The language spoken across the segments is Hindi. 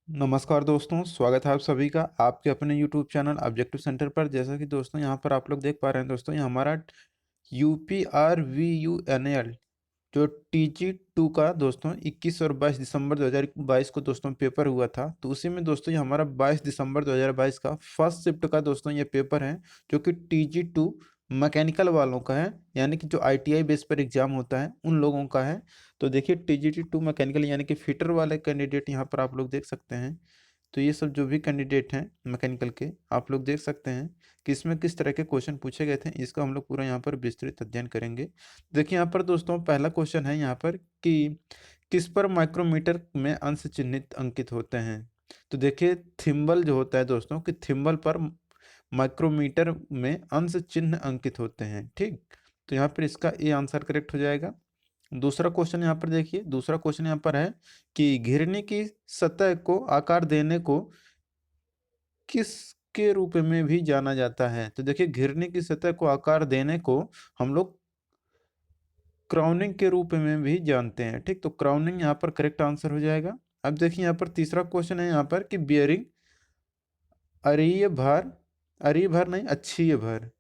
नमस्कार दोस्तों, स्वागत है आप सभी का आपके अपने YouTube चैनल ऑब्जेक्टिव सेंटर पर। जैसा कि दोस्तों यहाँ पर आप लोग देख पा रहे हैं दोस्तों, ये हमारा UPRVUNL जो TG2 का दोस्तों 21 और 22 दिसंबर 2022 को दोस्तों पेपर हुआ था। तो उसी में दोस्तों ये हमारा 22 दिसंबर 2022 का फर्स्ट शिफ्ट का दोस्तों ये पेपर है, जो कि TG2 मैकेनिकल वालों का है, यानी कि जो ITI बेस पर एग्जाम होता है उन लोगों का है। तो देखिए TGT2 मैकेनिकल यानी कि फिटर वाले कैंडिडेट यहाँ पर आप लोग देख सकते हैं। तो ये सब जो भी कैंडिडेट हैं मैकेनिकल के, आप लोग देख सकते हैं कि इसमें किस तरह के क्वेश्चन पूछे गए थे। इसका हम लोग पूरा यहाँ पर विस्तृत अध्ययन करेंगे। देखिए यहाँ पर दोस्तों पहला क्वेश्चन है यहाँ पर कि किस पर माइक्रोमीटर में अंश चिन्हित अंकित होते हैं। तो देखिए थिम्बल जो होता है दोस्तों, कि थिम्बल पर माइक्रोमीटर में अंश चिन्ह अंकित होते हैं। ठीक, तो यहाँ पर इसका ए आंसर करेक्ट हो जाएगा। दूसरा क्वेश्चन यहाँ पर देखिए, दूसरा क्वेश्चन यहाँ पर है कि घिरनी की सतह को आकार देने को किस के रूप में भी जाना जाता है। तो देखिए घिरनी की सतह को आकार देने को हम लोग क्राउनिंग के रूप में भी जानते हैं। ठीक, तो क्राउनिंग यहाँ पर करेक्ट आंसर हो जाएगा। अब देखिए यहाँ पर तीसरा क्वेश्चन है यहाँ पर कि बियरिंग अरीय भार, अरीय भार नहीं अच्छीय भार,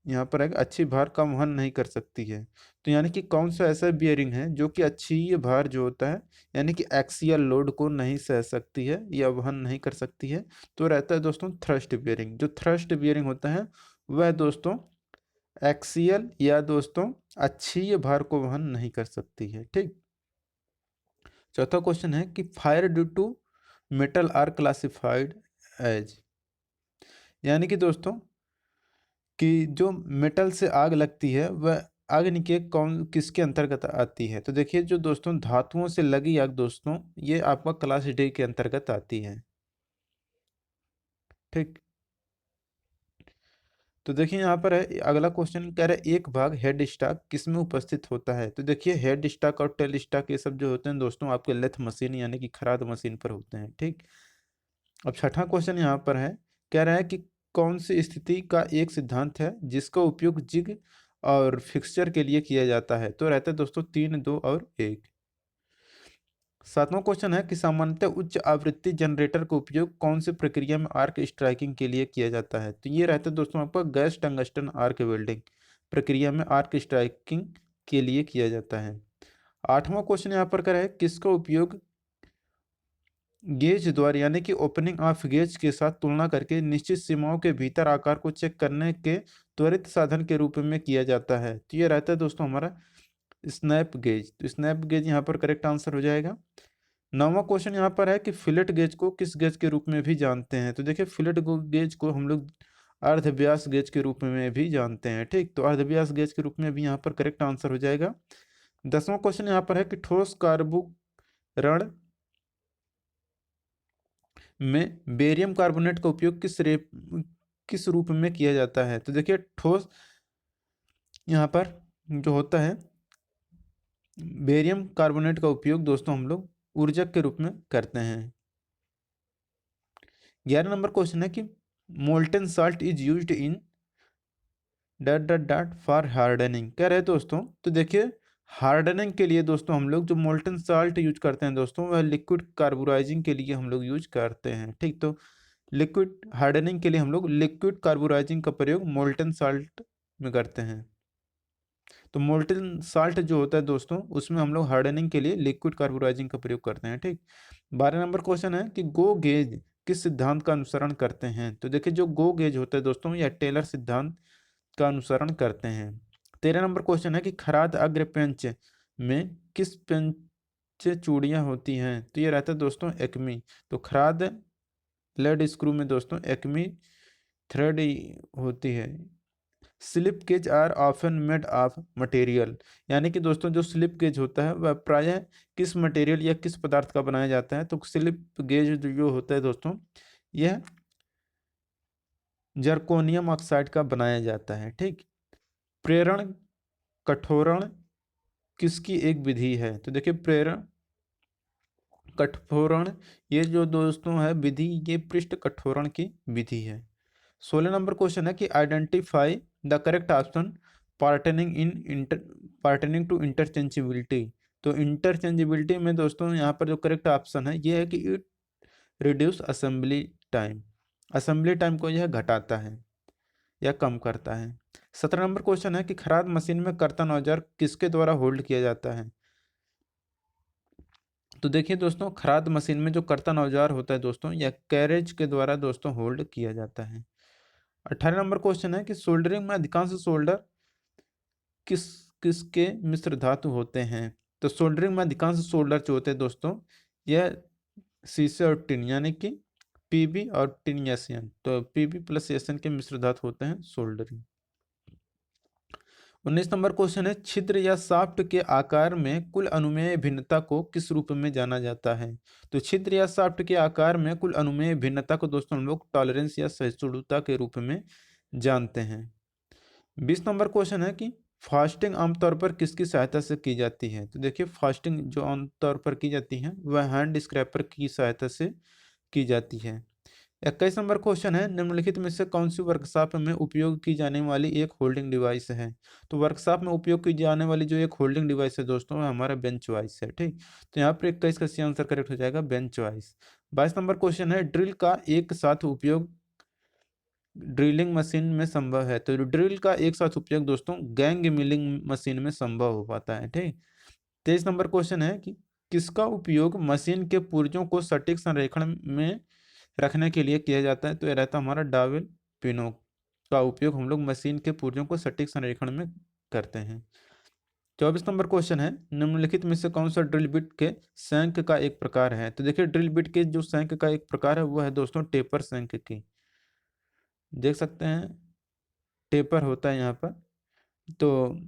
यहाँ पर है अच्छी भार का वहन नहीं कर सकती है। तो यानी कि कौन सा ऐसा बियरिंग है जो कि अच्छी भार जो होता है, यानी कि एक्सियल लोड को नहीं सह सकती है या वहन नहीं कर सकती है। तो रहता है दोस्तों थ्रस्ट बियरिंग। जो थ्रस्ट बियरिंग होता है वह दोस्तों एक्सियल या दोस्तों अच्छी भार को वहन नहीं कर सकती है। ठीक, चौथा क्वेश्चन है कि fire due to metal are classified as, यानी कि दोस्तों कि जो मेटल से आग लगती है वह अग्नि कौन किसके अंतर्गत आती है। तो देखिए जो दोस्तों धातुओं से लगी आग दोस्तों, ये आपका क्लास डी के अंतर्गत आती है। ठीक, तो देखिए यहाँ पर है अगला क्वेश्चन कह रहा है एक भाग हेड स्टॉक किस में उपस्थित होता है। तो देखिए हेड स्टॉक और टेल स्टॉक ये सब जो होते हैं दोस्तों आपके लेथ मशीन यानी कि खराद मशीन पर होते हैं। ठीक, अब छठा क्वेश्चन यहाँ पर है, कह रहा है कि कौन सी स्थिति का एक सिद्धांत है जिसका उपयोग जिग और फिक्सचर के लिए किया जाता है। तो रहता है दोस्तों 3, 2 और 1। सातवां क्वेश्चन है कि सामान्यतः उच्च आवृत्ति जनरेटर का उपयोग कौन सी प्रक्रिया में आर्क स्ट्राइकिंग के लिए किया जाता है। तो ये रहता है दोस्तों आपका गैस टंगस्टन आर्क वेल्डिंग प्रक्रिया में आर्क स्ट्राइकिंग के लिए किया जाता है। आठवां क्वेश्चन यहाँ पर है किसका उपयोग गेज द्वारा यानी कि ओपनिंग ऑफ गेज के साथ तुलना करके निश्चित सीमाओं के भीतर आकार को चेक करने के त्वरित साधन के रूप में किया जाता है। तो ये रहता है दोस्तों हमारा स्नैप गेज। तो स्नैप गेज यहाँ पर करेक्ट आंसर हो जाएगा। नौवां क्वेश्चन यहाँ पर है कि फिलेट गेज को किस गेज के रूप में भी जानते हैं। तो देखिए फिलेट गेज को हम लोग अर्धव्यास गेज के रूप में भी जानते हैं। ठीक, तो अर्धव्यास गेज के रूप में भी यहाँ पर करेक्ट आंसर हो जाएगा। 10वां क्वेश्चन यहाँ पर है कि ठोस कार्बुरण में बेरियम कार्बोनेट का उपयोग किस रूप में किया जाता है। तो देखिए ठोस यहाँ पर जो होता है बेरियम कार्बोनेट का उपयोग दोस्तों हम लोग ऊर्जक के रूप में करते हैं। 11 नंबर क्वेश्चन है कि molten salt is used in dot dot dot for hardening कह रहे हैं दोस्तों। तो देखिए हार्डनिंग के लिए दोस्तों हम लोग जो मोल्टेन साल्ट यूज करते हैं दोस्तों वह लिक्विड कार्बोराइजिंग के लिए हम लोग यूज करते हैं। ठीक, तो लिक्विड हार्डनिंग के लिए हम लोग लिक्विड कार्बोराइजिंग का प्रयोग मोल्टेन साल्ट में करते हैं। तो मोल्टेन साल्ट जो होता है दोस्तों उसमें हम लोग हार्डनिंग के लिए लिक्विड कार्बोराइजिंग का प्रयोग करते हैं। ठीक, 12 नंबर क्वेश्चन है कि गो गेज किस सिद्धांत का अनुसरण करते हैं। तो देखिए जो गो गेज होता है दोस्तों यह टेलर सिद्धांत का अनुसरण करते हैं। 13 नंबर क्वेश्चन है कि खराद अग्र पेंच में किस पेंच चूड़ियां होती हैं। तो ये रहता है दोस्तों एक्मी। तो खराद लेड स्क्रू में दोस्तों एक्मी थ्रेड होती है। Slip gauge are often made of material, यानी कि दोस्तों जो स्लिप गेज होता है वह प्रायः किस मटेरियल या किस पदार्थ का बनाया जाता है। तो स्लिप गेज जो होता है दोस्तों यह जर्कोनियम ऑक्साइड का बनाया जाता है। ठीक, प्रेरण कठोरण किसकी एक विधि है। तो देखिए प्रेरण कठोरण ये जो दोस्तों है विधि, ये पृष्ठ कठोरण की विधि है। 16 नंबर क्वेश्चन है कि identify the correct option pertaining to interchangeability. तो इंटरचेंजेबिलिटी में दोस्तों यहाँ पर जो करेक्ट ऑप्शन है ये है कि रिड्यूस असेंबली टाइम को यह घटाता है या कम करता है। 17 नंबर क्वेश्चन है कि खराद मशीन में कर्तन औजार किसके द्वारा होल्ड किया जाता है। तो देखिए दोस्तों, खराद मशीन में जो कर्तन औजार होता है दोस्तों, या कैरेज के द्वारा दोस्तों होल्ड किया जाता है। 18 नंबर क्वेश्चन है कि सोल्डरिंग में अधिकांश सोल्डर किस किसके मिश्र धातु होते हैं। तो सोल्डरिंग में अधिकांश सोल्डर जो होते हैं दोस्तों, यह सीसे और टिन यानी कि पीबी और टिन एसएन, तो पीबी प्लस एसएन के मिश्र धातु होते हैं सोल्डरिंग। 19 नंबर क्वेश्चन है छिद्र या शाफ्ट के आकार में कुल अनुमेय भिन्नता को किस रूप में जाना जाता है। तो छिद्र या शाफ्ट के आकार में कुल अनुमेय भिन्नता को दोस्तों हम लोग टॉलरेंस या सहिष्णुता के रूप में जानते हैं। 20 नंबर क्वेश्चन है कि फास्टिंग आमतौर पर किसकी सहायता से की जाती है। तो देखिए, फास्टिंग जो आमतौर पर की जाती है वह हैंड स्क्रैपर की सहायता से की जाती है। 21 नंबर क्वेश्चन है निम्नलिखित में से कौन सी वर्कशॉप में उपयोग की जाने वाली एक होल्डिंग डिवाइस है। तो वर्कशॉप में उपयोग की जाने वाली जो एक होल्डिंग डिवाइस है दोस्तों, वह हमारा बेंच वाइस है। ठीक, तो यहाँ पर 21 का सी आंसर करेक्ट हो जाएगा बेंच वाइस। 22 नंबर क्वेश्चन है ड्रिल का एक साथ उपयोग ड्रिलिंग मशीन में संभव है। तो ड्रिल का एक साथ उपयोग दोस्तों गैंग मिलिंग मशीन में संभव हो पाता है। ठीक, 23 नंबर क्वेश्चन है कि किसका उपयोग मशीन के पुर्जों को सटीक संरेखण में रखने के लिए किया जाता है। तो यह रहता है हमारा डावेल पिनों का उपयोग हम लोग मशीन के पुर्जों को सटीक संरेखण में करते हैं। 24 नंबर क्वेश्चन है निम्नलिखित में से कौन सा ड्रिल बिट के शंक का एक प्रकार है। तो देखिए, ड्रिल बिट के जो शंक का एक प्रकार है वह है दोस्तों टेपर शंक की। देख सकते हैं टेपर होता है यहाँ पर। तो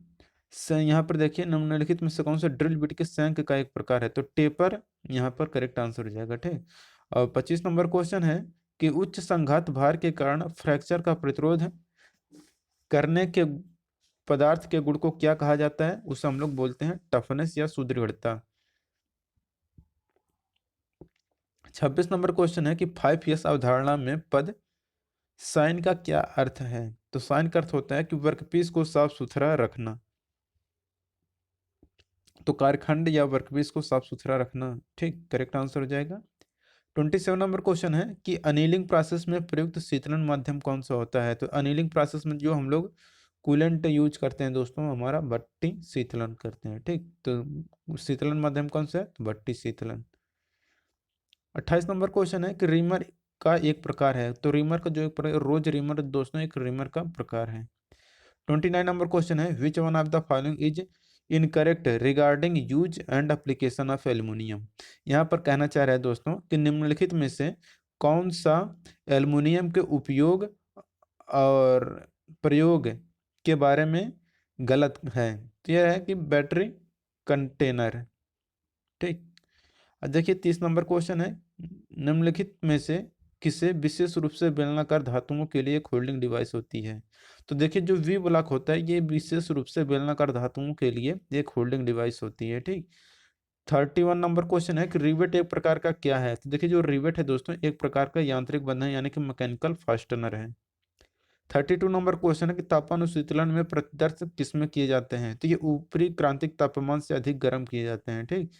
यहाँ पर देखिए निम्नलिखित में से कौन सा ड्रिल बिट के शंक का एक प्रकार है। तो टेपर यहाँ पर करेक्ट आंसर हो जाएगा। ठीक, और 25 नंबर क्वेश्चन है कि उच्च संघात भार के कारण फ्रैक्चर का प्रतिरोध करने के पदार्थ के गुण को क्या कहा जाता है। उसे हम लोग बोलते हैं टफनेस या सुदृढ़ता। 26 नंबर क्वेश्चन है कि 5S अवधारणा में पद साइन का क्या अर्थ है। तो साइन का अर्थ होता है कि वर्कपीस को साफ सुथरा रखना। तो कार्यखंड या वर्कपीस को साफ सुथरा रखना। ठीक, करेक्ट आंसर हो जाएगा। 27 नंबर क्वेश्चन है कि अनिलिंग प्रोसेस में प्रयुक्त शीतलन माध्यम कौन सा होता है। तो अनिलिंग प्रोसेस में जो हम लोग कूलेंट यूज करते हैं दोस्तों, हमारा भट्टी शीतलन करते हैं। ठीक, तो शीतलन माध्यम कौन सा है, तो भट्टी शीतलन। 28 नंबर क्वेश्चन है कि रीमर का एक प्रकार है। तो रीमर का जो एक प्रकार, रोज रीमर दोस्तों एक रीमर का प्रकार है। 29 नंबर क्वेश्चन है which one of the following is incorrect regarding use and application of aluminium. यहाँ पर कहना चाह रहा है दोस्तों कि निम्नलिखित में से कौन सा एल्युमिनियम के उपयोग और प्रयोग के बारे में गलत है। तो यह है कि बैटरी कंटेनर। ठीक, अब देखिए 30 नंबर क्वेश्चन है निम्नलिखित में से किसे विशेष रूप से बेलनाकार धातुओं के लिए एक होल्डिंग डिवाइस होती है। तो देखिए, जो वी ब्लॉक होता है ये विशेष रूप से बेलनाकार धातुओं के लिए एक होल्डिंग डिवाइस होती है। ठीक, 31 नंबर क्वेश्चन है कि रिवेट एक प्रकार का क्या है। तो देखिए, जो रिवेट है दोस्तों एक प्रकार का यांत्रिक बंधन यानी कि मैकेनिकल फास्टनर है। 32 नंबर क्वेश्चन है कि तापमान शीतलन में प्रतिदर्श किसमें किए जाते हैं। तो ये ऊपरी क्रांतिक तापमान से अधिक गर्म किए जाते हैं। ठीक,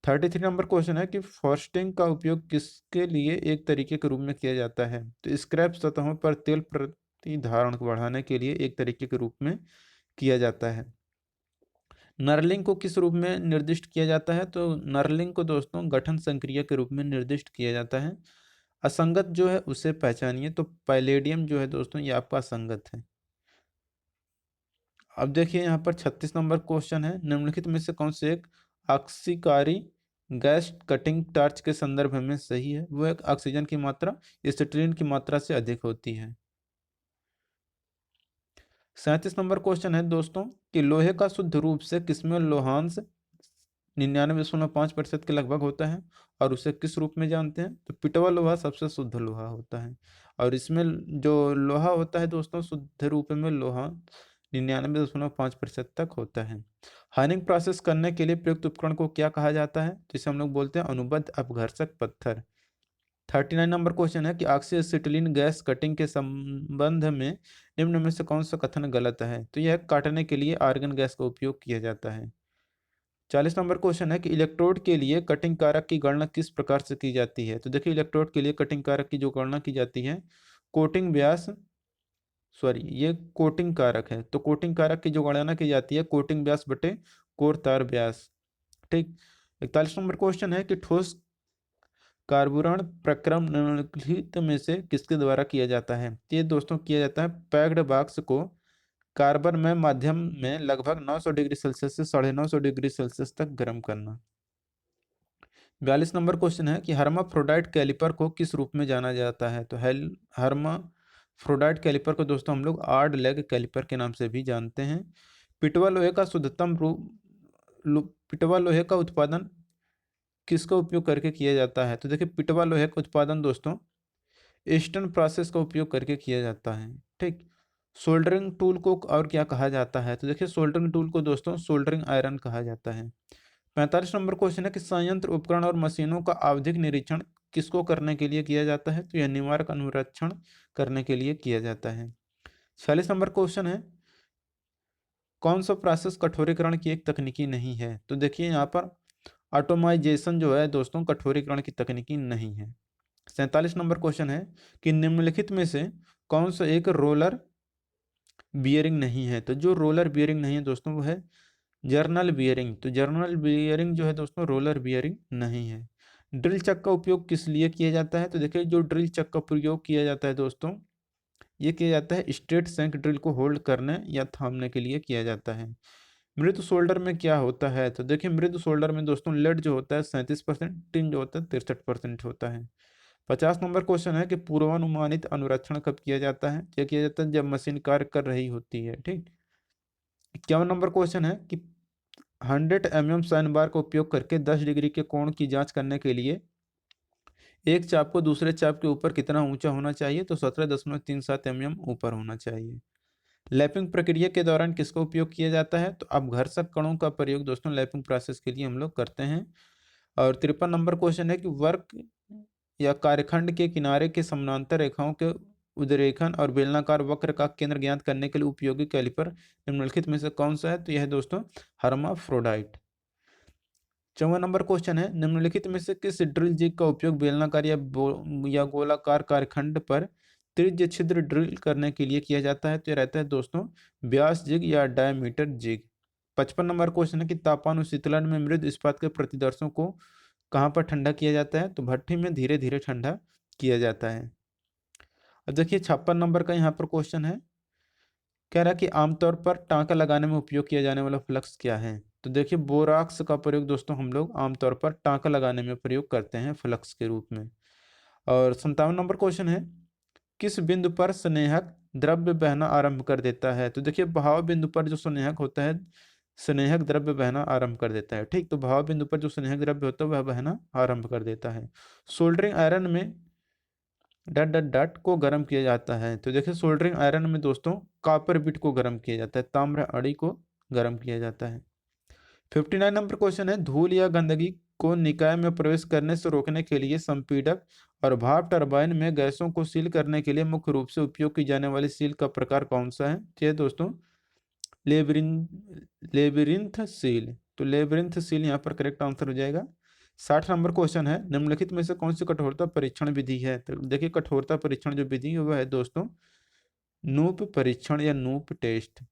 33 नंबर क्वेश्चन है कि फास्टिंग का उपयोग किसके लिए एक तरीके के रूप में किया जाता है। तो स्क्रैप सतहों पर तेल प्रतिधारण को बढ़ाने के लिए एक तरीके के रूप में किया जाता है। नर्लिंग को किस रूप में निर्दिष्ट किया जाता है। तो नर्लिंग को दोस्तों गठन संक्रिया के रूप में निर्दिष्ट किया जाता है। असंगत जो है उसे पहचानिए। तो पैलेडियम जो है दोस्तों ये आपका असंगत है। अब देखिए यहाँ पर 36 नंबर क्वेश्चन है निम्नलिखित में से कौन से एक आक्सीकारी गैस कटिंग टार्च के संदर्भ में सही है। वो एक ऑक्सीजन की मात्रा एसिटिलीन की मात्रा से अधिक होती है। 37 नंबर क्वेश्चन है दोस्तों कि लोहे का शुद्ध रूप से किसमें लोहांश 99.5% के लगभग होता है और उसे किस रूप में जानते हैं। तो पिटवा लोहा सबसे शुद्ध लोहा होता है और इसमें जो लोहा होता है दोस्तों शुद्ध रूप में लोहा 99.5% तक होता है। हार्निंग प्रोसेस करने के लिए प्रयुक्त उपकरण को क्या कहा जाता है। जिसे हम लोग बोलते हैं अनुबंध अपघर्षक पत्थर। 39 नंबर क्वेश्चन है कि ऑक्सी एसिटिलीन गैस कटिंग के संबंध में निम्न में से कौन सा कथन गलत है। तो यह काटने के लिए आर्गन गैस का उपयोग किया जाता है। 40 नंबर क्वेश्चन है कि इलेक्ट्रोड के लिए कटिंग कारक की गणना किस प्रकार से की जाती है। तो देखिए इलेक्ट्रोड के लिए कटिंग कारक की जो गणना की जाती है, कोटिंग व्यास, सॉरी ये कोटिंग कारक है, तो कोटिंग कारक की जो गणना की जाती है कोटिंग व्यास बटे कोर तार व्यास। ठीक। 41 नंबर क्वेश्चन है कि ठोस कार्बुरण प्रक्रम निम्नलिखित में से किसके द्वारा किया जाता है। तो ये दोस्तों किया जाता है पैक्ड बॉक्स को कार्बन में माध्यम में लगभग 900 डिग्री सेल्सियस से 950 डिग्री सेल्सियस तक गर्म करना। 42 नंबर क्वेश्चन है कि हर्माफ्रोडाइट कैलिपर को किस रूप में जाना जाता है। तो हर्माफ्रोडाइट कैलिपर को दोस्तों हम लोग आर्ड लेग कैलिपर के नाम से भी जानते हैं। पिटवा लोहे का शुद्धतम पिटवा लोहे का उत्पादन किसका उपयोग करके किया जाता है। तो देखिए पिटवा लोहे का उत्पादन दोस्तों ईस्टर्न प्रोसेस का उपयोग करके किया जाता है। ठीक। सोल्डरिंग टूल को और क्या कहा जाता है। तो देखिए सोल्डरिंग टूल को दोस्तों सोल्डरिंग आयरन कहा जाता है। 45 नंबर क्वेश्चन है कि संयंत्र उपकरण और मशीनों का आवधिक निरीक्षण किसको करने के लिए किया जाता है। तो यह निवारक अनुरक्षण करने के लिए किया जाता है। 46 नंबर क्वेश्चन है कौन सा प्रोसेस कठोरीकरण की एक तकनीकी नहीं है। तो देखिए यहाँ पर ऑटोमाइजेशन जो है दोस्तों कठोरीकरण की तकनीकी नहीं है। 47 नंबर क्वेश्चन है कि निम्नलिखित में से कौन सा एक रोलर बियरिंग नहीं है। तो जो रोलर बियरिंग नहीं है दोस्तों वो है जर्नल बियरिंग। तो जर्नल बियरिंग जो है दोस्तों रोलर बियरिंग नहीं है। ड्रिल चक का उपयोग किस लिए किया जाता है। तो देखिए जो ड्रिल चक का प्रयोग किया जाता है दोस्तों ये किया जाता है स्ट्रेट शैंक ड्रिल को होल्ड करने या थामने के लिए किया जाता है। मृद सोल्डर में क्या होता है। तो देखिए मृद सोल्डर में दोस्तों लेड जो होता है 37%, टिन जो होता है 63% होता है। 50 नंबर क्वेश्चन है कि पूर्वानुमानित अनुरक्षण कब किया जाता है। यह किया जाता है जब मशीन कार्य कर रही होती है। ठीक। 51 नंबर क्वेश्चन है कि 100 mm साइन बार का उपयोग करके 10 डिग्री के कोण की जांच करने के लिए एक चाप को दूसरे चाप के ऊपर कितना ऊंचा होना चाहिए। तो 17.37 mm ऊपर होना चाहिए। लैपिंग प्रक्रिया के दौरान किसका उपयोग किया जाता है। तो अपघर्षक कणों का प्रयोग दोस्तों लैपिंग प्रोसेस के लिए हम लोग करते हैं। और 53 नंबर क्वेश्चन है कि वर्क या कार्यखंड के किनारे के समानांतर रेखाओं के उद्रेखन और बेलनाकार वक्र का केंद्र ज्ञात करने के लिए उपयोगी कैलिपर निम्नलिखित में से कौन सा है। तो यह है दोस्तों हर्माफ्रोडाइट। 54 नंबर क्वेश्चन है निम्नलिखित में से किस ड्रिल जिग का उपयोग बेलनाकार या गोलाकार कार्यखंड पर त्रिज्य छिद्र ड्रिल करने के लिए किया जाता है। तो ये रहता है दोस्तों व्यास जिग या डायमीटर जिग। 55 नंबर क्वेश्चन है कि तापमान शीतलन में मृद इस्पात के प्रतिदर्शों को कहाँ पर ठंडा किया जाता है। तो भट्ठी में धीरे धीरे ठंडा किया जाता है। अब देखिए 56 नंबर का यहाँ पर क्वेश्चन है कह रहा है कि आमतौर पर टांका लगाने में उपयोग किया जाने वाला फ्लक्स क्या है। तो देखिए बोराक्स का प्रयोग दोस्तों हम लोग आमतौर पर टांका लगाने में प्रयोग करते हैं फ्लक्स के रूप में। और 57 नंबर क्वेश्चन है किस बिंदु पर स्नेहक द्रव्य बहना आरंभ कर देता है। तो देखिए बहाव बिंदु पर जो स्नेहक होता है स्नेहक द्रव्य बहना आरंभ कर देता है। ठीक। तो बहाव बिंदु पर जो स्नेहक द्रव्य होता है वह बहना आरंभ कर देता है। सोल्डरिंग आयरन में डट डट डट को गर्म किया जाता है। तो देखिए सोल्डरिंग आयरन में दोस्तों कॉपर बिट को गर्म किया जाता है, ताम्र अड़ी को गर्म किया जाता है। 59 नंबर क्वेश्चन है धूल या गंदगी को निकाय में प्रवेश करने से रोकने के लिए संपीड़क और भाप टरबाइन में गैसों को सील करने के लिए मुख्य रूप से उपयोग की जाने वाली सील का प्रकार कौन सा है। तो ये दोस्तों लेबिरिंथ सील। तो लेबिरिंथ सील यहाँ पर करेक्ट आंसर हो जाएगा। 60 नंबर क्वेश्चन है निम्नलिखित में से कौन सी कठोरता परीक्षण विधि है। तो देखिए कठोरता परीक्षण जो विधि है वह है दोस्तों नूप परीक्षण या नूप टेस्ट।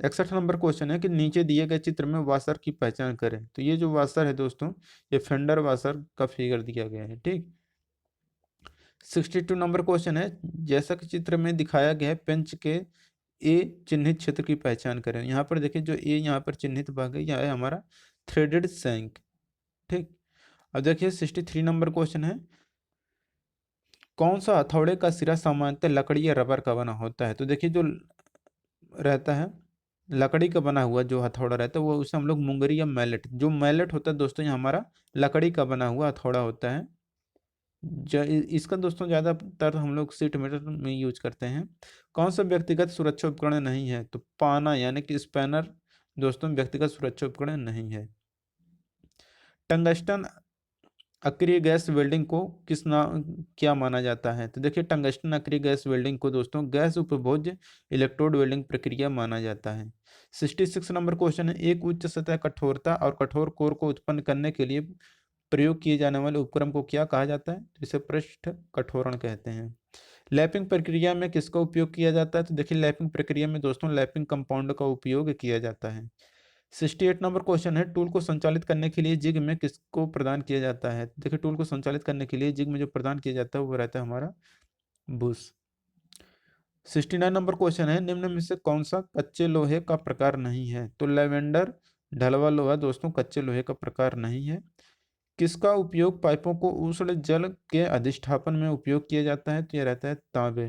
61 नंबर क्वेश्चन है कि नीचे दिए गए चित्र में वाशर की पहचान करें। तो ये जो वाशर है दोस्तों ये फेंडर वाशर का फिगर दिया गया है। ठीक। 62 नंबर क्वेश्चन है जैसा कि चित्र में दिखाया गया है पेंच के ए चिन्हित क्षेत्र की पहचान करें। यहाँ पर देखिए जो ए यहाँ पर चिन्हित भाग है यह है हमारा थ्रेडेड शैंक। ठीक। अब देखिए 63 नंबर क्वेश्चन है कौन सा हथौड़े का सिरा सामान्यतः लकड़ी या रबर का बना होता है। तो देखिए जो रहता है लकड़ी का बना हुआ जो हथौड़ा रहता है वो उसे हम लोग मुंगरी या मैलेट, जो मैलेट होता है दोस्तों ये हमारा लकड़ी का बना हुआ हथौड़ा होता है। इसका दोस्तों ज़्यादातर हम लोग सीट मेटल में यूज करते हैं। कौन सा व्यक्तिगत सुरक्षा उपकरण नहीं है। तो पाना यानी कि स्पैनर दोस्तों व्यक्तिगत सुरक्षा उपकरण नहीं है। टंगस्टन अक्रिय गैस वेल्डिंग को किस नाम क्या माना जाता है। तो देखिए टंगस्टन अक्रिय गैस वेल्डिंग को दोस्तों गैस उपभोज्य इलेक्ट्रोड वेल्डिंग प्रक्रिया माना जाता है। 66 नंबर क्वेश्चन है, एक उच्च सतह कठोरता और कठोर कोर को उत्पन्न करने के लिए प्रयोग किए जाने वाले उपकरण को क्या कहा जाता है? तो इसे पृष्ठ कठोरण कहते हैं। लैपिंग प्रक्रिया में किसका उपयोग किया जाता है? तो देखिए लैपिंग प्रक्रिया में दोस्तों लैपिंग कंपाउंड का उपयोग किया जाता है। 68 नंबर क्वेश्चन है, टूल को संचालित करने के लिए जिग में किसको प्रदान किया जाता है? देखिए टूल को संचालित करने के लिए जिग में जो प्रदान किया जाता है वो रहता है हमारा बुश। 69 नंबर क्वेश्चन है, निम्न में से कौन सा कच्चे लोहे का प्रकार नहीं है? तो लेवेंडर ढलवा लोहा दोस्तों कच्चे लोहे का प्रकार नहीं है। किसका उपयोग पाइपों को उष्ण जल के अधिष्ठापन में उपयोग किया जाता है? तो यह रहता है तांबे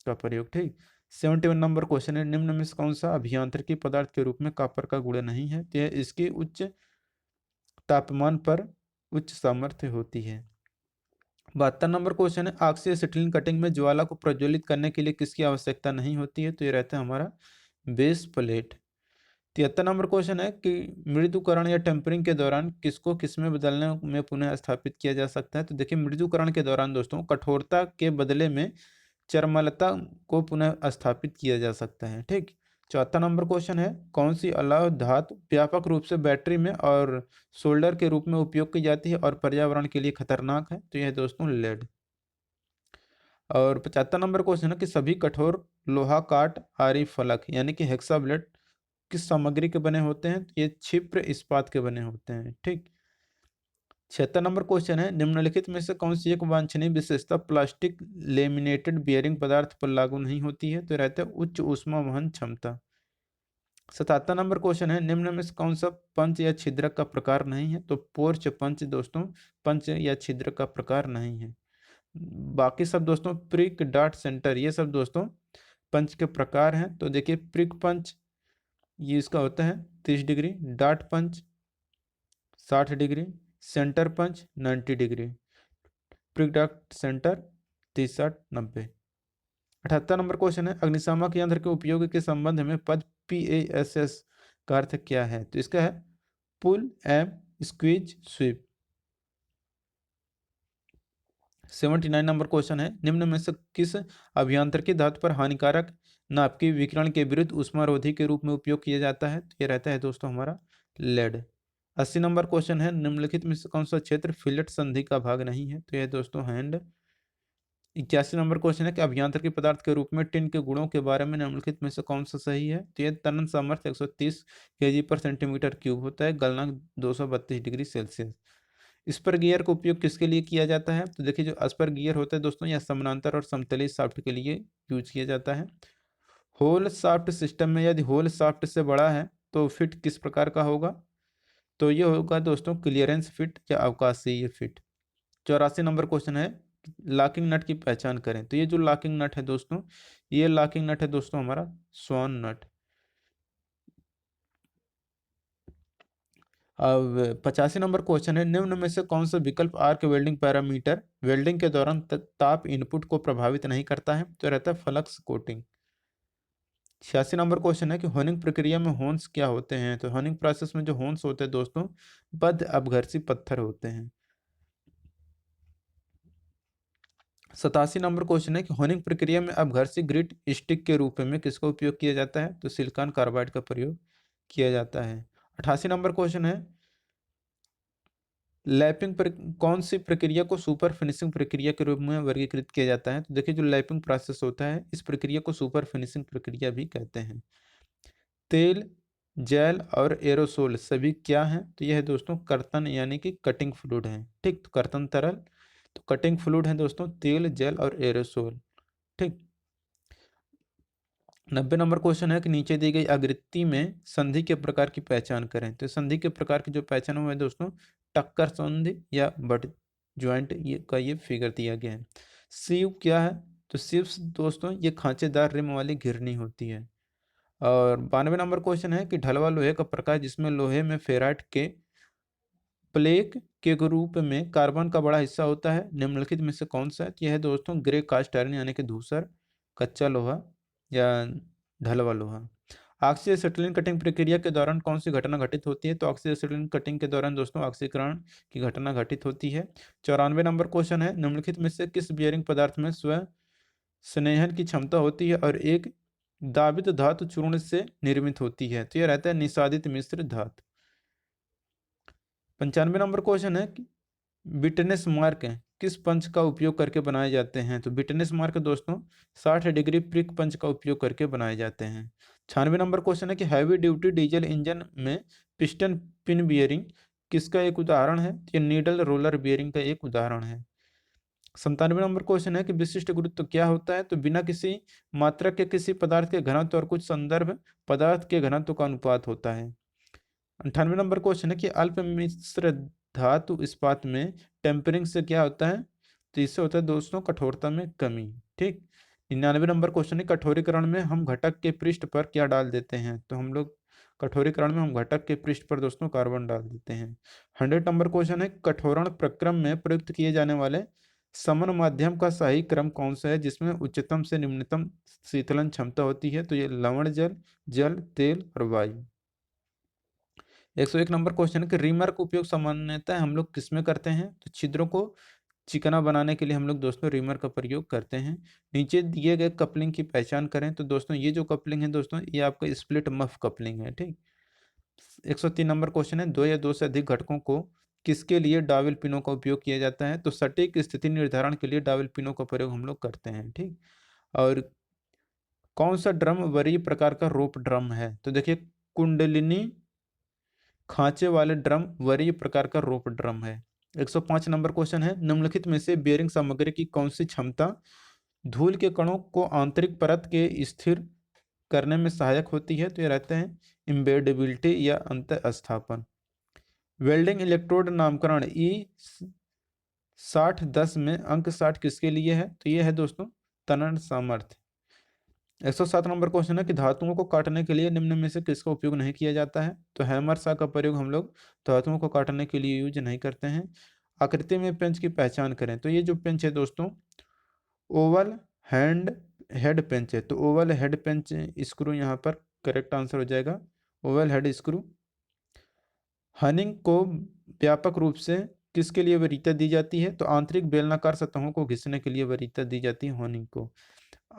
का प्रयोग। ठीक। 71 नंबर क्वेश्चन है, निम्न में से कौन सा अभियांत्रिकी पदार्थ के रूप में कॉपर का गुण नहीं है? तो यह इसकी उच्च तापमान पर उच्च सामर्थ्य होती है। 72 नंबर क्वेश्चन है, ऑक्सी एसिटिलीन कटिंग में ज्वाला को प्रज्वलित करने के लिए किसकी आवश्यकता नहीं होती है? तो ये रहता है हमारा बेस प्लेट। 73 नंबर क्वेश्चन है कि मृदुकरण या टेम्परिंग के दौरान किसको किसमें बदलने में पुनः स्थापित किया जा सकता है? तो देखिए मृदुकरण के दौरान दोस्तों कठोरता के बदले में चरमलता को पुनः स्थापित किया जा सकता है। ठीक। 74 नंबर क्वेश्चन है, कौन सी अलौह धातु व्यापक रूप से बैटरी में और सोल्डर के रूप में उपयोग की जाती है और पर्यावरण के लिए खतरनाक है? तो यह दोस्तों लेड। और 75 नंबर क्वेश्चन है कि सभी कठोर लोहा काट आरी फलक यानी कि हेक्साब्लेट किस सामग्री के बने होते हैं? तो ये क्षिप्र इस्पात के बने होते हैं। ठीक। 76 नंबर क्वेश्चन है, निम्नलिखित में से कौन सी एक वांछनीय विशेषता प्लास्टिक लेमिनेटेड बियरिंग पदार्थ पर लागू नहीं होती है? तो रहता है उच्च ऊष्मा वहन क्षमता। 77 नंबर क्वेश्चन है, निम्न में से कौन सा पंच या छिद्रक का प्रकार नहीं है? तो पोर्च पंच दोस्तों पंच या छिद्रक का प्रकार नहीं है। बाकी सब दोस्तों प्रिक डॉट सेंटर ये सब दोस्तों पंच के प्रकार हैं। तो देखिए प्रिक पंच ये इसका होता है 30 degree, dot punch 60 degree, centre punch 90 degree, prick dot centre 30 60 90। 78 number question है, अग्निशामक यंत्र के उपयोग के संबंध में पद PASS का अर्थ क्या है? तो इसका है pull M squeeze sweep. 79 number question है, निम्न में से किस अभियांत्रिकी धातु पर हानिकारक नाप के विकिरण के विरुद्ध उष्मारोधी के रूप में उपयोग किया जाता है? तो ये रहता है दोस्तों हमारा लेड। 80 नंबर क्वेश्चन है, निम्नलिखित में से कौन सा क्षेत्र फिलेट संधि का भाग नहीं है? तो यह दोस्तों हैंड। 81 नंबर क्वेश्चन है कि अभियांत्रिकी पदार्थ के रूप में टिन के गुणों के बारे में निम्नलिखित में से कौन सा सही है? तो यह तनन सामर्थ्य 130 kg पर सेंटीमीटर क्यूब होता है, गलनांक 232 डिग्री सेल्सियस। स्पर गियर का उपयोग किसके लिए किया जाता है? तो देखिए जो स्पर गियर होता है दोस्तों यह समानांतर और समतलीय शाफ्ट के लिए यूज किया जाता है। होल शाफ्ट सिस्टम में यदि होल शाफ्ट से बड़ा है तो फिट किस प्रकार का होगा? तो ये होगा दोस्तों क्लियरेंस फिट या अवकाशीय फिट। 84 नंबर क्वेश्चन है, लॉकिंग नट की पहचान करें। तो ये जो लॉकिंग नट है दोस्तों ये लॉकिंग नट है दोस्तों हमारा स्वान नट। अब 85 नंबर क्वेश्चन है, निम्न में से कौन सा विकल्प आर्क वेल्डिंग पैरामीटर वेल्डिंग के दौरान ताप इनपुट को प्रभावित नहीं करता है? तो रहता है फ्लक्स कोटिंग। 86 नंबर क्वेश्चन है कि होनिंग प्रक्रिया में होन्स क्या होते हैं? तो होनिंग प्रोसेस में जो होन्स होते हैं दोस्तों बद्ध अपघर्षी पत्थर होते हैं। 87 नंबर क्वेश्चन है कि होनिंग प्रक्रिया में अपघर्षी ग्रिट स्टिक के रूप में किसका उपयोग किया जाता है? तो सिलिकॉन कार्बाइड का प्रयोग किया जाता है। 88 नंबर क्वेश्चन है, लैपिंग पर कौन सी प्रक्रिया को सुपर फिनिशिंग प्रक्रिया के रूप में वर्गीकृत किया जाता है? तो देखिए जो लैपिंग प्रोसेस होता है इस प्रक्रिया को सुपर फिनिशिंग प्रक्रिया भी कहते हैं। तेल, जेल और एरोसोल सभी क्या हैं? तो यह है दोस्तों कर्तन यानी कि कटिंग फ्लूइड है। ठीक। तो कर्तन तरल तो कटिंग फ्लूइड है दोस्तों तेल, जेल और एरोसोल। ठीक। 90 नंबर क्वेश्चन है कि नीचे दी गई आकृति में संधि के प्रकार की पहचान करें। तो संधि के प्रकार की जो पहचान हुआ है दोस्तों टक्कर संधि या बट ज्वाइंट ये फिगर दिया गया है। सीव क्या है? तो सीव दोस्तों ये खांचेदार रिम वाली घिरनी होती है। और 92 नंबर क्वेश्चन है कि ढलवा लोहे का प्रकार जिसमें लोहे में फेराइट के प्लेक के रूप में कार्बन का बड़ा हिस्सा होता है, निम्नलिखित में से कौन सा है? तो यह है दोस्तों ग्रे कास्ट आयरन यानी कि धूसर कच्चा लोहा या ढलवा लोहा। ऑक्सी एसिटिलीन कटिंग प्रक्रिया के दौरान कौन सी घटना घटित होती है? तो ऑक्सी एसिटिलीन कटिंग के दौरान दोस्तों ऑक्सीकरण की घटना घटित होती है। 94 नंबर क्वेश्चन है, निम्नलिखित में से किस बियरिंग पदार्थ में स्व स्नेहन की क्षमता होती है और एक दावित धातु चूर्ण से निर्मित होती है? तो यह रहता है निषादित मिश्र धातु। 95 नंबर क्वेश्चन है कि बिटनेस मार्क किस पंच का उपयोग करके बनाए जाते हैं? तो बिटनेस मार्क दोस्तों 60 डिग्री प्रिक पंच का उपयोग करके बनाए जाते हैं। 96 नंबर क्वेश्चन है कि हैवी ड्यूटी डीजल इंजन में पिस्टन पिन बियरिंग किसका एक उदाहरण है? तो ये नीडल रोलर बियरिंग का एक उदाहरण है। 97 नंबर क्वेश्चन है कि विशिष्ट गुरुत्व क्या होता है? तो बिना किसी मात्रक के किसी पदार्थ के घनत्व और कुछ संदर्भ पदार्थ के घनत्व का अनुपात होता है। 98 नंबर क्वेश्चन है कि अल्प मिश्र धातु इस्पात में टेम्परिंग से क्या होता है? तो इससे होता है दोस्तों कठोरता में कमी। ठीक। 99 नंबर क्वेश्चन है कठोरीकरण में हम घटक के पृष्ठ पर क्या डाल देते हैं? तो हम लोग कठोरीकरण में हम घटक के पृष्ठ पर दोस्तों कार्बन डाल देते हैं। 100 नंबर क्वेश्चन है कठोरण प्रक्रम में प्रयुक्त किए जाने वाले समन माध्यम का सही क्रम कौन सा है जिसमें उच्चतम से निम्नतम शीतलन क्षमता होती है? तो ये लवण जल, जल, तेल और वायु। 101 नंबर क्वेश्चन है कि रीमर का उपयोग सामान्यतः हम लोग किस में करते हैं? तो छिद्रों को चिकना बनाने के लिए हम लोग दोस्तों रीमर का प्रयोग करते हैं। नीचे दिए गए कपलिंग की पहचान करें। तो दोस्तों ये जो कपलिंग है दोस्तों ये आपका स्प्लिट मफ कपलिंग है। ठीक। 103 नंबर क्वेश्चन है दो या दो से अधिक घटकों को किसके लिए डावेल पिनों का उपयोग किया जाता है? तो सटीक स्थिति निर्धारण के लिए डावेल पिनों का प्रयोग हम लोग करते हैं। ठीक। और कौन सा ड्रम वरीय प्रकार का रोप ड्रम है? तो देखिए कुंडलिनी खांचे वाले ड्रम वरीय प्रकार का रोप ड्रम है। 105 नंबर क्वेश्चन है निम्नलिखित में से बेयरिंग सामग्री की कौन सी क्षमता धूल के कणों को आंतरिक परत के स्थिर करने में सहायक होती है? तो ये रहते हैं इम्बेडेबिलिटी या अंत स्थापन। वेल्डिंग इलेक्ट्रोड नामकरण ई 6010 में अंक 60 किसके लिए है? तो ये है दोस्तों तनन सामर्थ्य। 107 नंबर क्वेश्चन है कि धातुओं को काटने के लिए निम्न में से किसका उपयोग नहीं किया जाता है? तो हैमर सा का प्रयोग हम लोग धातुओं को काटने के लिए यूज नहीं करते हैं। आकृति में पेंच की पहचान करें। तो ये जो पेंच है दोस्तों ओवल हैंड हेड पेंच है। तो ओवल हेड पेंच स्क्रू यहाँ पर करेक्ट आंसर हो जाएगा, ओवल हेड स्क्रू। हनिंग को व्यापक रूप से किसके लिए वरीयता दी जाती है? तो आंतरिक बेलनाकार सतहों को घिसने के लिए वरीयता दी जाती है हनिंग को।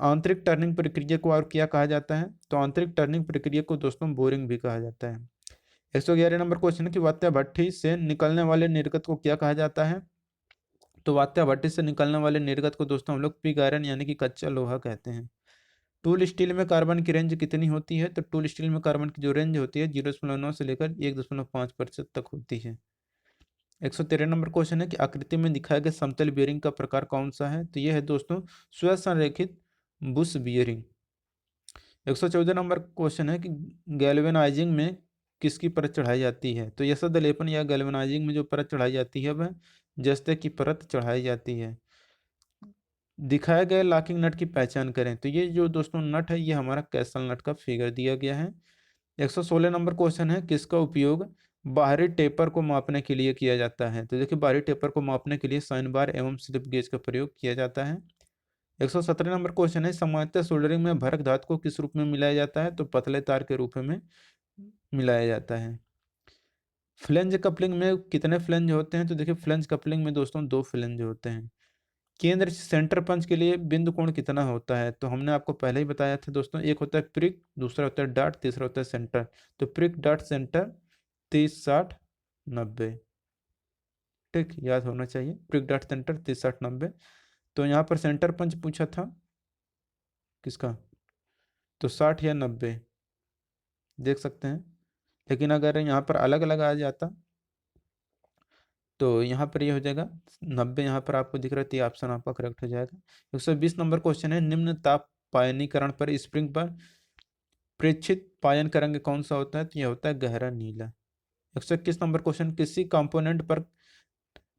आंतरिक टर्निंग प्रक्रिया को और क्या कहा जाता है? तो आंतरिक टर्निंग प्रक्रिया को दोस्तों बोरिंग भी कहा जाता है। 111 नंबर क्वेश्चन है कि वात्या भट्ठी से निकलने वाले निर्गत को क्या कहा जाता है? तो वात्या भट्ठी से निकलने वाले निर्गत को दोस्तों हम लोग पिग आयरन यानी कि कच्चा लोहा कहते हैं। टूल स्टील में कार्बन की रेंज कितनी होती है? तो टूल स्टील में कार्बन की जो रेंज होती है 0.9 से लेकर 1.5% तक होती है। 113 नंबर क्वेश्चन है कि आकृति में दिखाए गए समतल बियरिंग का प्रकार कौन सा है? तो यह है दोस्तों स्वसंरेखित बुश बियरिंग। 114 नंबर क्वेश्चन है कि गैल्वेनाइजिंग में किसकी परत चढ़ाई जाती है? तो यसद लेपन या गैल्वेनाइजिंग में जो परत चढ़ाई जाती है वह जस्ते की परत चढ़ाई जाती है। दिखाए गए लॉकिंग नट की पहचान करें। तो ये जो दोस्तों नट है ये हमारा कैसल नट का फिगर दिया गया है। 116 नंबर क्वेश्चन है किसका उपयोग बाहरी टेपर को मापने के लिए किया जाता है? तो देखिए बाहरी टेपर को मापने के लिए साइन बार एवं स्लिप गेज का प्रयोग किया जाता है। 117 नंबर क्वेश्चन है सामान्यतः सोल्डरिंग में भरक धातु को किस रूप में मिलाया जाता है? तो पतले तार के रूप में मिलाया जाता है। फ्लेंज कपलिंग में कितने फ्लेंज होते हैं? तो देखिए फ्लेंज कपलिंग में दोस्तों दो फ्लेंज होते हैं। केंद्र सेंटर पंच के लिए बिंदु कोण कितना होता है? तो हमने आपको पहले ही बताया था दोस्तों, एक होता है प्रिक, दूसरा होता है डॉट, तीसरा होता है सेंटर। तो प्रिक डॉट सेंटर 30-60-90। ठीक, याद होना चाहिए प्रिक डॉट सेंटर 30-60-90। तो यहाँ पर सेंटर पंच पूछा था किसका? तो 60 या 90 देख सकते हैं। लेकिन अगर यहाँ पर अलग अलग आ जाता तो यहाँ पर ये हो जाएगा 90। यहाँ पर आपको दिख रहा है तो ये ऑप्शन आपका करेक्ट हो जाएगा। 120 नंबर क्वेश्चन है निम्न ताप पायनीकरण पर स्प्रिंग पर प्रेक्षित पायन करेंगे कौन सा होता है? तो यह होता है गहरा नीला। 121 नंबर क्वेश्चन किसी कंपोनेंट पर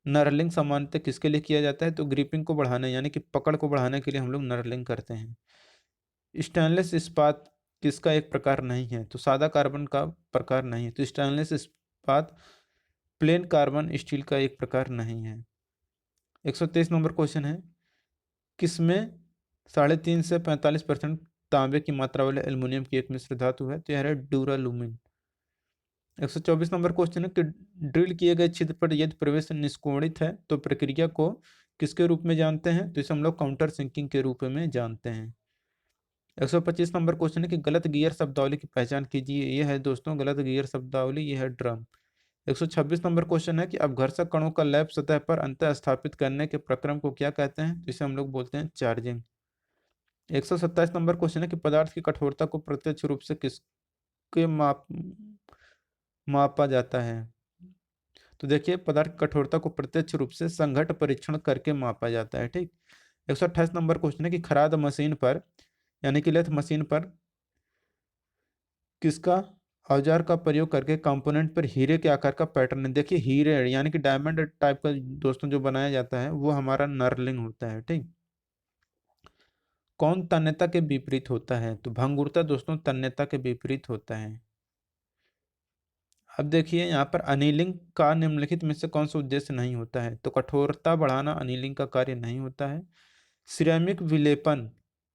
नरलिंग सामान्यतः किसके लिए किया जाता है? तो ग्रिपिंग को बढ़ाने यानी कि पकड़ को बढ़ाने के लिए हम लोग नरलिंग करते हैं। स्टेनलेस इस्पात किसका एक प्रकार नहीं है? तो सादा कार्बन का प्रकार नहीं है। तो स्टेनलेस इस्पात प्लेन कार्बन स्टील का एक प्रकार नहीं है। 123 नंबर क्वेश्चन है किसमें 3.5 से 45% तांबे की मात्रा वाले एल्युमिनियम की एक मिश्र धातु है? तो यह है ड्यूरालुमिन। 124 नंबर क्वेश्चन है कि ड्रिल किए गए छिद्र पर यदि प्रवेश निष्कोणित है तो प्रक्रिया को किसके रूप में जानते हैं? तो इसे हम लोग काउंटर सिंकिंग के रूप में जानते हैं। 125 नंबर क्वेश्चन है कि गलत गियर शब्दावली की पहचान कीजिए। ये है दोस्तों गलत गियर शब्दावली, ये है ड्रम। 126 नंबर क्वेश्चन है कि अपघर्षक कणों का लैप सतह पर अंतः स्थापित करने के प्रक्रम को क्या कहते हैं, जिसे हम लोग बोलते हैं चार्जिंग। 127 नंबर क्वेश्चन है कि पदार्थ की कठोरता को प्रत्यक्ष रूप से किसके मापा जाता है। तो देखिए पदार्थ की कठोरता को प्रत्यक्ष रूप से संघट्ट परीक्षण करके मापा जाता है, ठीक। 128 नंबर क्वेश्चन है कि खराद मशीन पर यानी कि लेथ मशीन पर किसका औजार का प्रयोग करके कंपोनेंट पर हीरे के आकार का पैटर्न है। देखिए हीरे यानी कि डायमंड टाइप का दोस्तों जो बनाया जाता है वो हमारा नर्लिंग होता है, ठीक। कौन तन्यता के विपरीत होता है, तो भंगुरता दोस्तों तन्यता के विपरीत होता है। अब देखिए यहाँ पर अनिलिंग का निम्नलिखित में से कौन सा उद्देश्य नहीं होता है, तो कठोरता बढ़ाना अनिलिंग का कार्य नहीं होता है। सिरेमिक विलेपन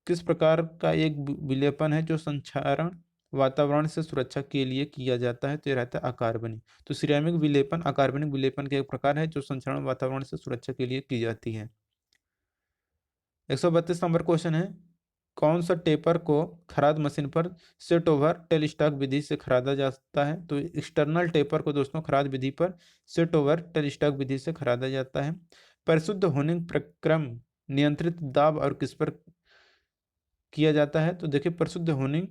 किस प्रकार का एक विलेपन है जो संक्षारण वातावरण से सुरक्षा के लिए किया जाता है, तो ये रहता है अकार्बनिक। तो सिरेमिक विलेपन अकार्बनिक विलेपन का एक प्रकार है जो संक्षारण वातावरण से सुरक्षा के लिए की जाती है। 132 नंबर क्वेश्चन है कौन सा टेपर को खराद मशीन पर सेट ओवर टेल स्टॉक विधि से खरादा जाता है, तो एक्सटर्नल टेपर को दोस्तों खराद विधि पर सेट ओवर टेल स्टॉक विधि से खरादा जाता है। परिशुद्ध होनिंग प्रक्रम नियंत्रित दाब और किस पर किया जाता है, तो देखिए परिशुद्ध होनिंग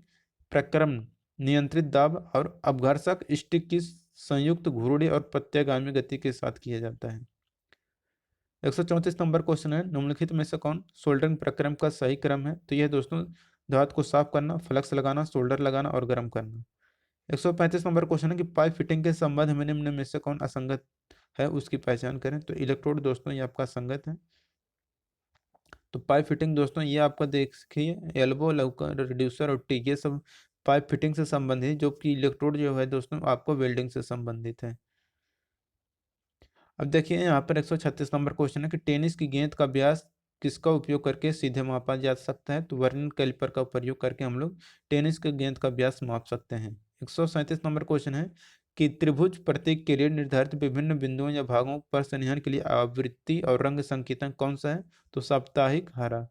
प्रक्रम नियंत्रित दाब और अपघर्षक स्टिक की संयुक्त घूर्णी और प्रत्यागामी गति के साथ किया जाता है। 134 नंबर क्वेश्चन है निम्नलिखित में से कौन सोल्डरिंग प्रक्रम का सही क्रम है, तो यह दोस्तों धातु को साफ करना, फ्लक्स लगाना, सोल्डर लगाना और गर्म करना। 135 नंबर क्वेश्चन है कि पाइप फिटिंग के संबंध में निम्न में से कौन असंगत है उसकी पहचान करें, तो इलेक्ट्रोड दोस्तों ये आपका संगत है। तो पाइप फिटिंग दोस्तों ये आपका देखिए एल्बो लवकर रिड्यूसर और टी ये सब पाइप फिटिंग से संबंधित, जो कि इलेक्ट्रोड जो है दोस्तों आपको वेल्डिंग से संबंधित है। अब देखिए यहाँ पर 136 नंबर क्वेश्चन है कि टेनिस की गेंद का व्यास किसका उपयोग करके सीधे मापा जा सकता है, तो वर्नियर कैलिपर का प्रयोग करके हम लोग टेनिस के गेंद का व्यास माप सकते हैं। 137 नंबर क्वेश्चन है कि त्रिभुज प्रतीक के लिए निर्धारित विभिन्न बिंदुओं या भागों पर संनिहन के लिए आवृत्ति और रंग संकेतन कौन सा है, तो साप्ताहिक हरा।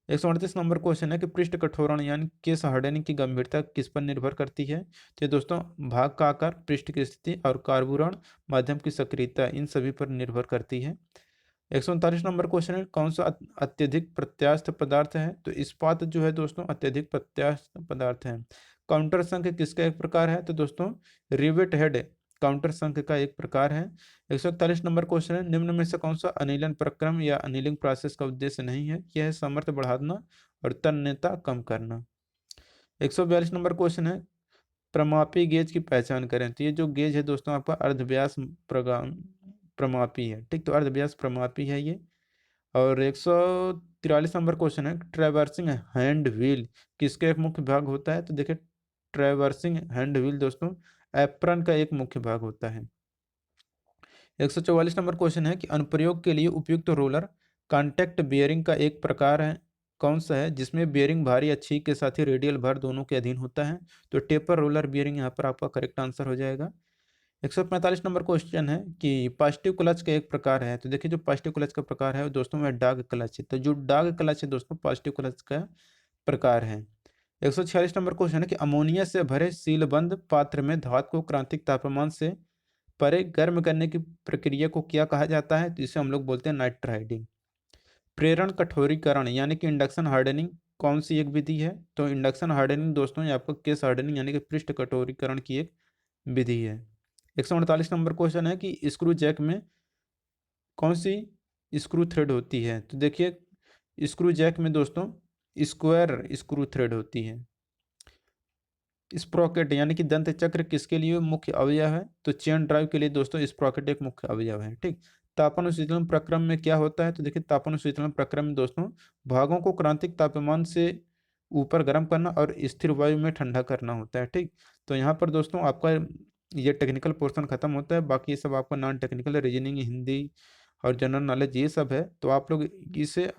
138 नंबर क्वेश्चन है कि पृष्ठ कठोरण यानी केस हार्डनिंग की गंभीरता किस पर निर्भर करती है, तो ये दोस्तों भाग का आकार, पृष्ठ की स्थिति और कार्बुरण माध्यम की सक्रियता इन सभी पर निर्भर करती है। 139 नंबर क्वेश्चन है कौन सा अत्यधिक प्रत्यास्थ पदार्थ है, तो इस्पात जो है दोस्तों अत्यधिक प्रत्यास्थ पदार्थ है। काउंटर संघ किसका एक प्रकार है, तो दोस्तों रिवेट हेड काउंटर संघ का एक प्रकार है। 141 नंबर क्वेश्चन है निम्न में से कौन सा अनिलन प्रक्रम या अनिलिंग प्रोसेस का उद्देश्य नहीं है, यह है सामर्थ्य बढ़ाना और तन्यता कम करना। 142 नंबर क्वेश्चन है प्रमापी गेज की पहचान करें, तो ये जो गेज है दोस्तों आपका अर्धव्यास प्रमापी है, ठीक। तो अर्धव्यास प्रमापी है ये। और 143 नंबर क्वेश्चन है ट्रैवर्सिंग हैंड व्हील किसका एक मुख्य भाग होता है, तो देखिए ट्रैवर्सिंग हैंड व्हील दोस्तों एप्रन का एक मुख्य भाग होता है। 144 नंबर क्वेश्चन है कि अनुप्रयोग के लिए उपयुक्त रोलर कॉन्टैक्ट बियरिंग का एक प्रकार है कौन सा है जिसमें बियरिंग भारी अच्छी के साथ ही रेडियल भार दोनों के अधीन होता है, तो टेपर रोलर बियरिंग यहाँ पर आपका करेक्ट आंसर हो जाएगा। 145 नंबर क्वेश्चन है कि पॉजिटिव क्लच का एक प्रकार है, तो देखिए जो पॉजिटिव क्लच का प्रकार है वो दोस्तों में डॉग क्लच है, तो जो डॉग क्लच है दोस्तों पॉजिटिव क्लच का प्रकार है। 146 नंबर क्वेश्चन है कि अमोनिया से भरे सीलबंद पात्र में धातु को क्रांतिक तापमान से परे गर्म करने की प्रक्रिया को क्या कहा जाता है, तो इसे हम लोग बोलते हैं नाइट्राइडिंग। प्रेरण कठोरीकरण यानी कि इंडक्शन हार्डनिंग कौन सी एक विधि है, तो इंडक्शन हार्डनिंग दोस्तों ये आपका केस हार्डनिंग यानी कि पृष्ठ कठोरीकरण की एक विधि है। 148 नंबर क्वेश्चन है कि स्क्रू जैक में कौन सी स्क्रू थ्रेड होती है, तो देखिए स्क्रू जैक में दोस्तों स्क्वायर स्क्रू थ्रेड होती है। स्प्रॉकेट यानी कि दंत चक्र किसके लिए मुख्य अवयव है, तो चेन ड्राइव के लिए दोस्तों स्प्रॉकेट एक मुख्य अवयव है, ठीक। तापन और शीतलन प्रक्रम में क्या होता है, तो देखिए तापन और शीतलन प्रक्रम में दोस्तों भागों को क्रांतिक तापमान से ऊपर गर्म करना और स्थिर वायु में ठंडा करना होता है, ठीक। तो यहाँ पर दोस्तों आपका ये टेक्निकल पोर्शन खत्म होता है, बाकी ये सब आपका नॉन टेक्निकल रीजनिंग हिंदी और जनरल नॉलेज ये सब है, तो आप लोग इसे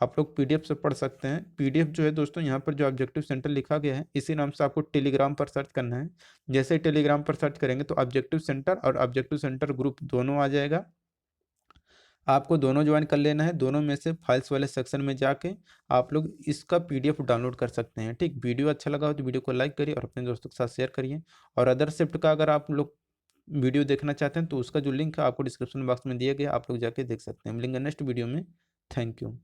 आप लोग पीडीएफ से पढ़ सकते हैं। पीडीएफ जो है दोस्तों यहाँ पर जो ऑब्जेक्टिव सेंटर लिखा गया है इसी नाम से आपको टेलीग्राम पर सर्च करना है। जैसे ही टेलीग्राम पर सर्च करेंगे तो ऑब्जेक्टिव सेंटर और ऑब्जेक्टिव सेंटर ग्रुप दोनों आ जाएगा। आपको दोनों ज्वाइन कर लेना है। दोनों में से फाइल्स वाले सेक्शन में जाके आप लोग इसका पीडीएफ डाउनलोड कर सकते हैं। ठीक, वीडियो अच्छा लगा हो तो वीडियो को लाइक करिए और अपने दोस्तों के साथ शेयर करिए। और अदर शिफ्ट का अगर आप लोग वीडियो देखना चाहते हैं तो उसका जो लिंक है आपको डिस्क्रिप्शन बॉक्स में दिया गया, आप लोग जाके देख सकते हैं। मिलेंगे नेक्स्ट वीडियो में। Thank you.